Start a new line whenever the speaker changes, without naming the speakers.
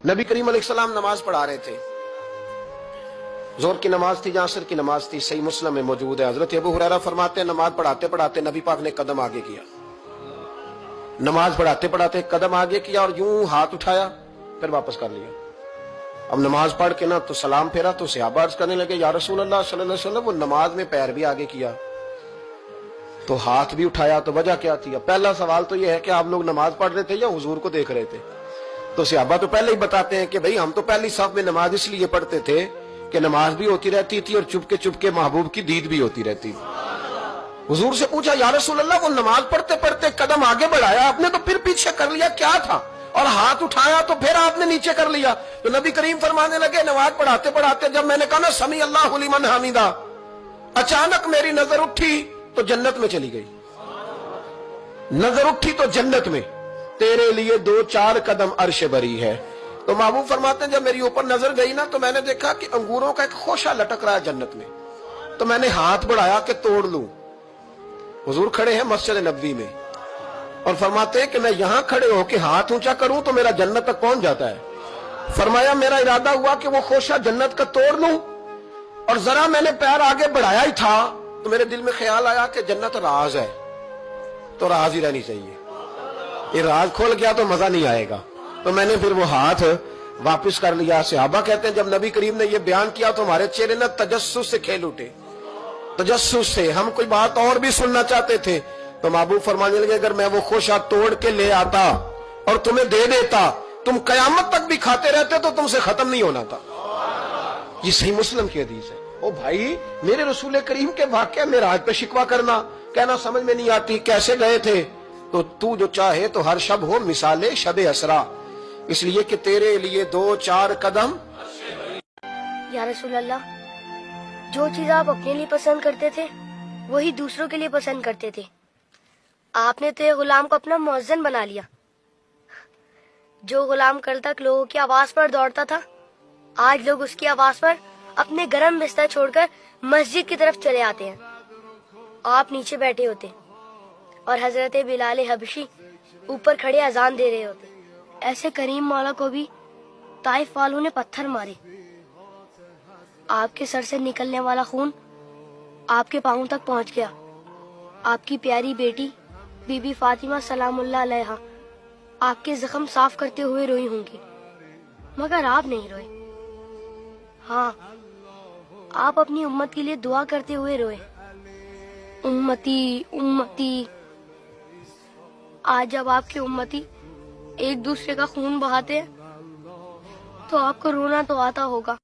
नबी करीम अलैहिस्सलाम नमाज पढ़ा रहे थे। जोहर की नमाज थी, असर की नमाज थी। सही मुस्लिम में मौजूद है। हजरत अबू हुरैरा फरमाते हैं नमाज पढ़ाते पढ़ाते नबी पाक ने कदम आगे किया। नमाज पढ़ाते पढ़ाते कदम आगे किया और यूं हाथ उठाया, फिर वापस कर लिया। अब नमाज पढ़ के ना तो सलाम फेरा तो सहाबा अर्ज करने लगे, या रसूल अल्लाह सल्लल्लाहु अलैहि वसल्लम, वो नमाज में पैर भी आगे किया तो हाथ भी उठाया, तो वजह क्या थी? पहला सवाल तो यह है कि आप लोग नमाज पढ़ रहे थे या हुजूर को देख रहे थे? तो सहाबा तो पहले ही बताते हैं कि भाई हम तो पहली साफ में नमाज इसलिए पढ़ते थे कि नमाज भी होती रहती थी और चुपके चुपके महबूब की दीद भी होती रहती थी। हुजूर से पूछा, या रसूल अल्लाह, वो नमाज पढ़ते पढ़ते कदम आगे बढ़ाया आपने तो फिर पीछे कर लिया, क्या था? और हाथ उठाया तो फिर आपने नीचे कर लिया। तो नबी करीम फरमाने लगे, नमाज पढ़ाते पढ़ाते जब मैंने कहा ना समी अल्लाहु लिमन हामिदा, अचानक मेरी नजर उठी तो जन्नत में चली गई। नजर उठी तो जन्नत में, तेरे लिए 2-4 कदम अर्श बरी है। तो महबूब फरमाते हैं जब मेरी ऊपर नजर गई ना तो मैंने देखा कि अंगूरों का एक खोशा लटक रहा है जन्नत में। तो मैंने हाथ बढ़ाया कि तोड़ लूं। हुजूर खड़े हैं मस्जिद नबवी में और फरमाते हैं कि मैं यहां खड़े होकर हाथ ऊंचा करूं तो मेरा जन्नत तक पहुंच जाता है। फरमाया मेरा इरादा हुआ कि वो खोशा जन्नत का तोड़ लूं और जरा मैंने पैर आगे बढ़ाया ही था तो मेरे दिल में ख्याल आया कि जन्नत राज है, तो राज ही रहनी चाहिए। ये राज खोल गया तो मजा नहीं आएगा। तो मैंने फिर वो हाथ वापस कर लिया। सहाबा कहते हैं जब नबी करीम ने ये बयान किया तो हमारे चेहरे ना तजस्सुस से खेल उठे। तजस्सुस से हम कोई बात और भी सुनना चाहते थे। तो महबूब फरमाने लगे, अगर मैं वो खोशा तोड़ के ले आता और तुम्हें दे देता, तुम कयामत तक भी खाते रहते तो तुमसे खत्म नहीं होना था। ये सही मुस्लिम की हदीस है। ओ भाई, मेरे रसूल करीम के वाक़या में राज पे शिकवा करना, कहना समझ में नहीं आती कैसे गए थे। तो तू जो चाहे तो हर शब हो मिसाले शबे असरा, इसलिए कि तेरे लिए 2-4 कदम।
या रसूल अल्लाह, जो चीज आप अपने लिए पसंद करते थे वही दूसरों के लिए पसंद करते थे। आपने तो ये गुलाम को अपना मुअज्जिन बना लिया। जो गुलाम कल तक लोगों की आवाज पर दौड़ता था, आज लोग उसकी आवाज पर अपने गरम बिस्तर छोड़कर मस्जिद की तरफ चले आते हैं। आप नीचे बैठे होते और हजरत बिलाल हबशी ऊपर खड़े अजान दे रहे होते। ऐसे करीम मौला को भी ताइफ वालों ने पत्थर मारे। आपके सर से निकलने वाला खून आपके पांव तक पहुंच गया। आपकी प्यारी बेटी बीबी फातिमा सलामुल्लाह अलैहा आपके जख्म साफ करते हुए रोई होंगी, मगर आप नहीं रोए। हाँ, आप अपनी उम्मत के लिए दुआ करते हुए रोए, उम्मती उम्मती। आज जब आपकी उम्मती एक दूसरे का खून बहाते हैं तो आपको रोना तो आता होगा।